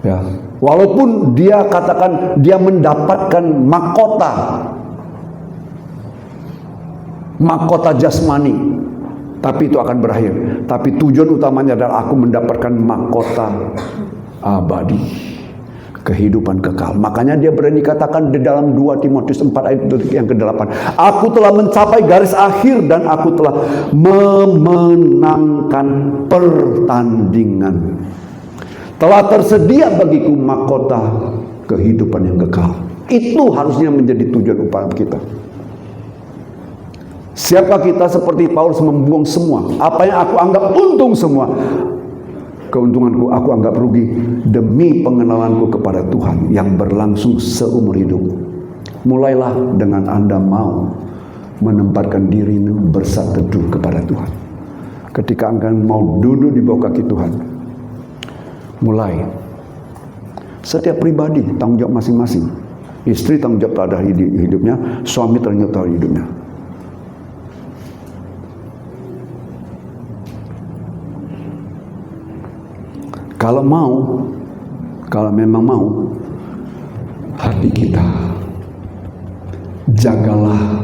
Ya, walaupun dia katakan dia mendapatkan mahkota jasmani, tapi itu akan berakhir. Tapi tujuan utamanya adalah aku mendapatkan mahkota abadi, kehidupan kekal. Makanya dia berani katakan di dalam 2 Timotius 4 ayat yang ke-8, aku telah mencapai garis akhir dan aku telah memenangkan pertandingan. Telah tersedia bagiku mahkota kehidupan yang kekal. Itu harusnya menjadi tujuan upaya kita. Siapkah kita seperti Paulus membuang semua? Apa yang aku anggap untung semua, keuntunganku aku anggap rugi demi pengenalanku kepada Tuhan yang berlangsung seumur hidup. Mulailah dengan Anda mau menempatkan diri bersatu teduh kepada Tuhan. Ketika Anda mau duduk di bawah kaki Tuhan, mulai. Setiap pribadi tanggung jawab masing-masing. Istri tanggung jawab terhadap hidupnya, suami tanggung jawab terhadap hidupnya. Kalau memang mau, hati kita jagalah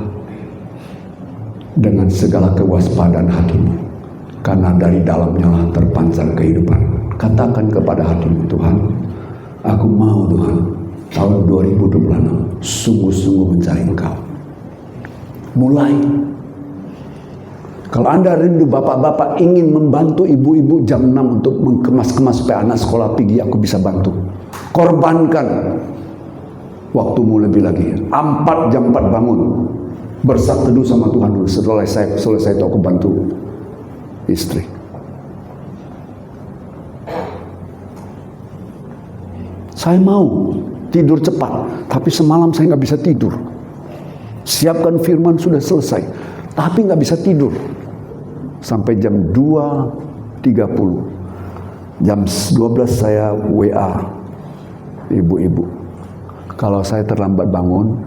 dengan segala kewaspadaan hatimu, karena dari dalamnya lah terpancar kehidupan. Katakan kepada hatimu, Tuhan, aku mau Tuhan, tahun 2026 sungguh-sungguh mencari Engkau. Mulai. Kalau Anda rindu, bapak-bapak ingin membantu ibu-ibu jam 6 untuk mengemas-kemas supaya anak sekolah pergi, aku bisa bantu. Korbankan waktumu lebih lagi. 4 jam 4 bangun. Bersatu teduh sama Tuhan dulu. Selesai itu aku bantu istri. Saya mau tidur cepat, tapi semalam saya nggak bisa tidur. Siapkan firman sudah selesai, tapi nggak bisa tidur. Sampai jam 2.30. Jam 12 saya WA ibu-ibu. Kalau saya terlambat bangun,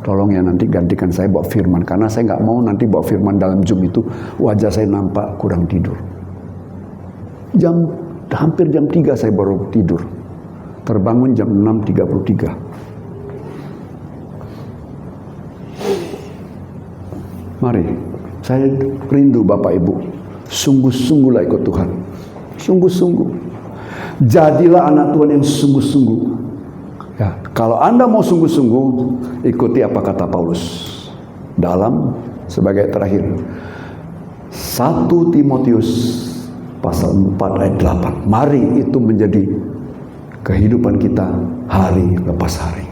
tolong ya nanti gantikan saya bawa firman. Karena saya nggak mau nanti bawa firman dalam Zoom itu wajah saya nampak kurang tidur. Hampir jam 3 saya baru tidur. Terbangun jam 6.33. Mari, saya rindu Bapak Ibu, sungguh-sungguhlah ikut Tuhan. Sungguh-sungguh. Jadilah anak Tuhan yang sungguh-sungguh. Ya, kalau Anda mau sungguh-sungguh, ikuti apa kata Paulus. Dalam, sebagai terakhir, 1 Timotius pasal 4 ayat 8. Mari itu menjadi kehidupan kita hari lepas hari.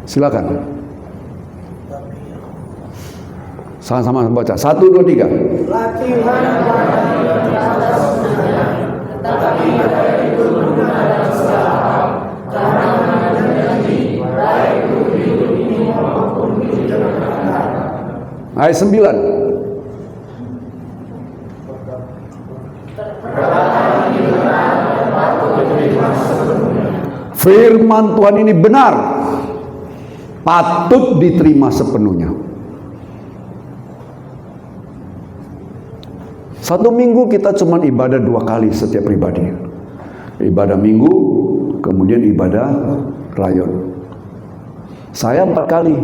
Silakan. Sama-sama baca. 1, 2, 3. Latihan tetapi itu dalam segala hal, karena menjadi baik hidup ini maupun hidup akan datang. Ayat 9. Firman Tuhan ini benar, patut diterima sepenuhnya. 1 minggu kita cuma ibadah 2 kali setiap pribadi. Ibadah minggu, kemudian ibadah rayon. Saya 4 kali,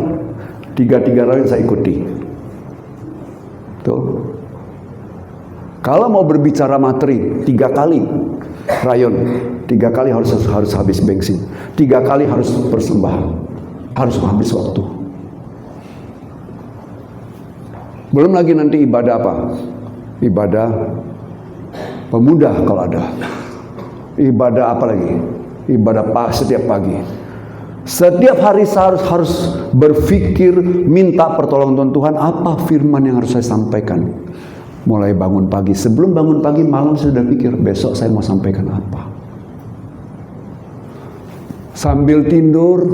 3 rayon saya ikuti. Tuh. Kalau mau berbicara materi, 3 kali rayon, 3 kali harus habis bensin, 3 kali harus persembahan, harus habis waktu. Belum lagi nanti ibadah apa? Ibadah pemuda kalau ada. Ibadah apa lagi? Ibadah setiap pagi. Setiap hari saya harus berpikir, minta pertolongan Tuhan, apa firman yang harus saya sampaikan. Mulai bangun pagi, sebelum bangun pagi malam saya sudah pikir besok saya mau sampaikan apa. Sambil tidur,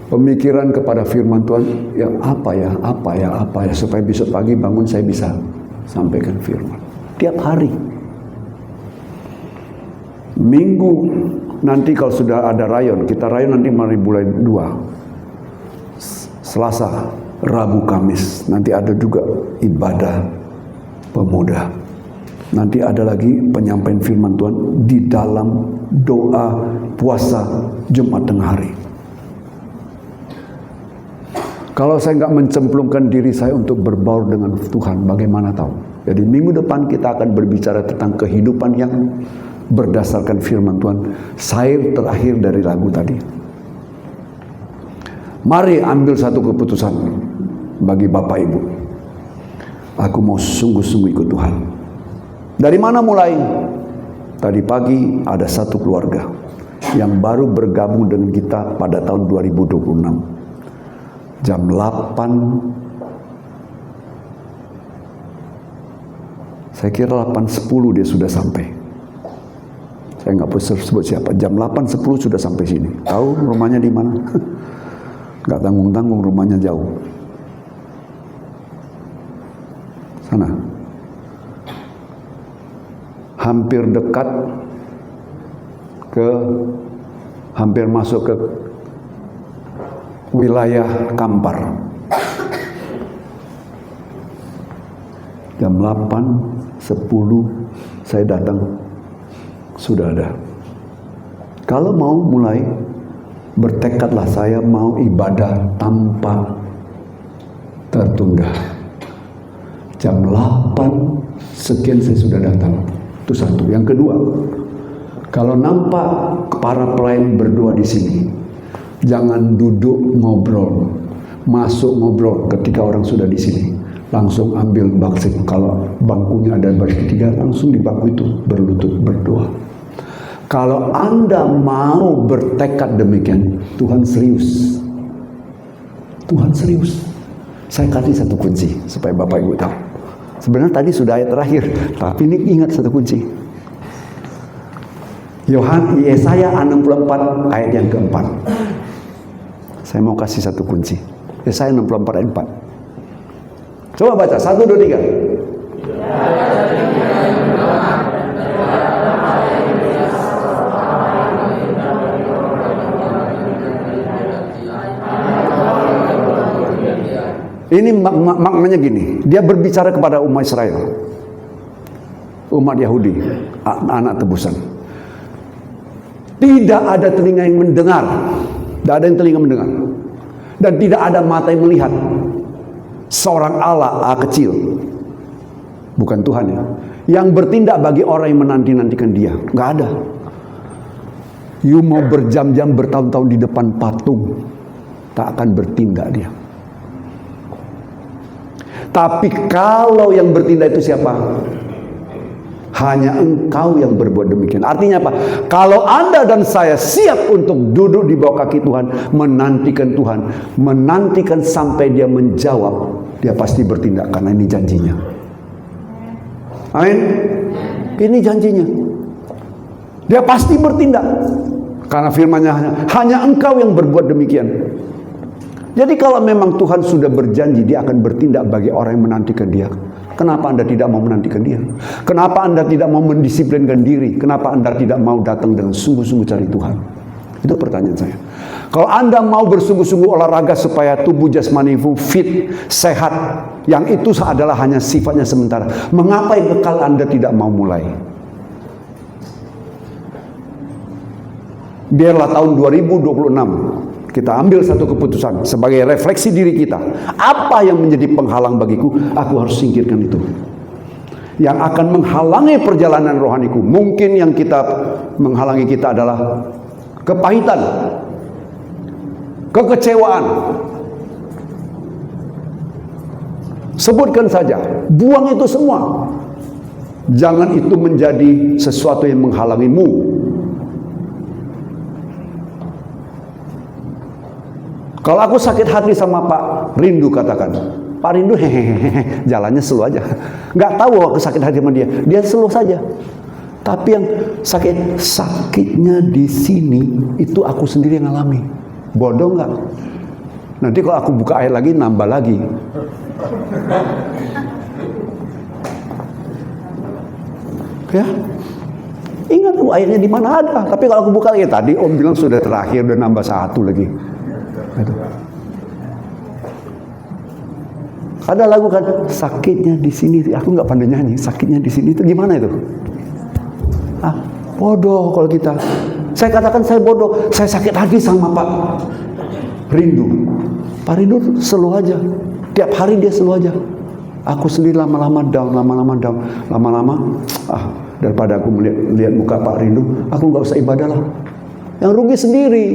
pemikiran kepada firman Tuhan, ya apa ya, supaya besok pagi bangun saya bisa sampaikan firman. Tiap hari. Minggu nanti kalau sudah ada rayon, kita rayon nanti mulai 2. Selasa, Rabu, Kamis, nanti ada juga ibadah pemuda. Nanti ada lagi penyampaian firman Tuhan di dalam doa puasa Jumat tengah hari. Kalau saya nggak mencemplungkan diri saya untuk berbaur dengan Tuhan, bagaimana tahu? Jadi minggu depan kita akan berbicara tentang kehidupan yang berdasarkan firman Tuhan. Sair terakhir dari lagu tadi. Mari ambil satu keputusan bagi Bapak Ibu. Aku mau sungguh-sungguh ikut Tuhan. Dari mana mulai? Tadi pagi ada satu keluarga yang baru bergabung dengan kita pada tahun 2026. Jam 8 Saya kira 8.10 dia sudah sampai. Saya nggak perlu sebut siapa. Jam 8.10 sudah sampai sini. Tahu rumahnya di mana? Nggak tanggung-tanggung, rumahnya jauh. Sana. Hampir dekat hampir masuk ke wilayah Kampar. Jam 8.10 saya datang, sudah ada. Kalau mau mulai, bertekadlah saya mau ibadah tanpa tertunda. Jam 8 sekian saya sudah datang. Itu satu. Yang kedua, kalau nampak para pelayan berdoa di sini, jangan duduk ngobrol, masuk ngobrol ketika orang sudah di sini. Langsung ambil baksik. Kalau bangkunya ada baris ketiga, langsung di bangku itu berlutut berdoa. Kalau Anda mau bertekad demikian, Tuhan serius. Tuhan serius. Saya kasih satu kunci supaya Bapak Ibu tahu. Sebenarnya tadi sudah ayat terakhir, tapi ini ingat satu kunci. Yesaya 64 ayat yang keempat. Saya mau kasih satu kunci. Yesaya 64 ayat 4. Coba baca, 1, 2, 3. Ini maknanya gini, dia berbicara kepada umat Israel, umat Yahudi, anak tebusan. Tidak ada telinga yang mendengar, tidak ada yang telinga mendengar, dan tidak ada mata yang melihat seorang Allah kecil, bukan Tuhan ya, yang bertindak bagi orang yang menanti-nantikan dia. Nggak ada. You mau berjam-jam, bertahun-tahun di depan patung, tak akan bertindak dia. Tapi kalau yang bertindak itu siapa? Hanya Engkau yang berbuat demikian. Artinya apa? Kalau Anda dan saya siap untuk duduk di bawah kaki Tuhan, menantikan Tuhan, menantikan sampai dia menjawab, dia pasti bertindak karena ini janjinya. Amin. Ini janjinya. Dia pasti bertindak karena firman-Nya hanya Engkau yang berbuat demikian. Jadi kalau memang Tuhan sudah berjanji dia akan bertindak bagi orang yang menantikan dia, kenapa Anda tidak mau menantikan dia? Kenapa Anda tidak mau mendisiplinkan diri? Kenapa Anda tidak mau datang dengan sungguh-sungguh cari Tuhan? Itu pertanyaan saya. Kalau Anda mau bersungguh-sungguh olahraga supaya tubuh jasmani fit, sehat, yang itu adalah hanya sifatnya sementara, mengapa yang kekal Anda tidak mau mulai? Biarlah tahun 2026 kita ambil satu keputusan sebagai refleksi diri kita. Apa yang menjadi penghalang bagiku, aku harus singkirkan itu. Yang akan menghalangi perjalanan rohaniku. Mungkin yang menghalangi kita adalah kepahitan, kekecewaan. Sebutkan saja, buang itu semua. Jangan itu menjadi sesuatu yang menghalangimu. Kalau aku sakit hati sama Pak Rindu, katakan, Pak Rindu hehehe, jalannya slow aja. Nggak tahu aku sakit hati sama dia, dia slow saja. Tapi yang sakitnya di sini itu aku sendiri yang alami. Bodoh nggak? Nanti kalau aku buka ayat lagi, nambah lagi. Ya, ingat tuh ayatnya di mana ada. Tapi kalau aku buka lagi, tadi Om bilang sudah terakhir, udah nambah satu lagi. Ada lagu kan, sakitnya di sini, aku nggak pandai nyanyi, sakitnya di sini itu gimana itu? Bodoh kalau kita. Saya katakan saya bodoh, saya sakit hati sama Pak Rindu. Pak Rindu selalu aja, tiap hari dia selalu aja. Aku sendiri lama-lama down, lama-lama, daripada aku melihat muka Pak Rindu, aku nggak usah ibadah lah. Yang rugi sendiri.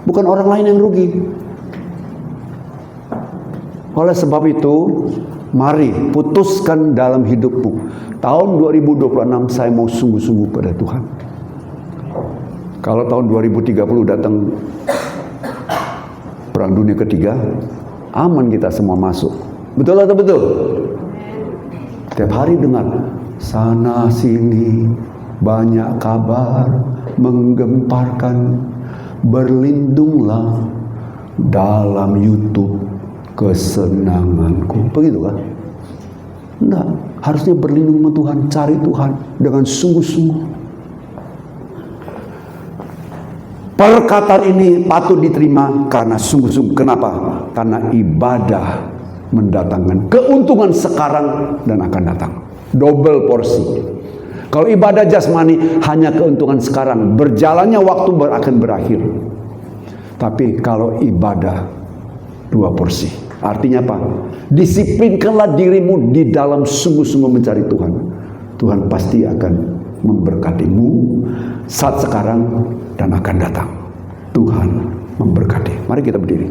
Bukan orang lain yang rugi. Oleh sebab itu, mari putuskan dalam hidupmu. Tahun 2026 saya mau sungguh-sungguh pada Tuhan. Kalau tahun 2030 datang Perang Dunia Ketiga, aman kita semua masuk. Betul atau betul? Tiap hari dengar sana sini banyak kabar menggemparkan, berlindunglah dalam YouTube kesenanganku. Begitu kan? Enggak, harusnya berlindung sama Tuhan, cari Tuhan dengan sungguh-sungguh. Perkataan ini patut diterima karena sungguh-sungguh. Kenapa? Karena ibadah mendatangkan keuntungan sekarang dan akan datang. Double porsi. Kalau ibadah jasmani hanya keuntungan sekarang, berjalannya waktu akan berakhir. Tapi kalau ibadah 2 porsi. Artinya apa? Disiplinkanlah dirimu di dalam sungguh-sungguh mencari Tuhan. Tuhan pasti akan memberkatimu saat sekarang dan akan datang. Tuhan memberkati. Mari kita berdiri.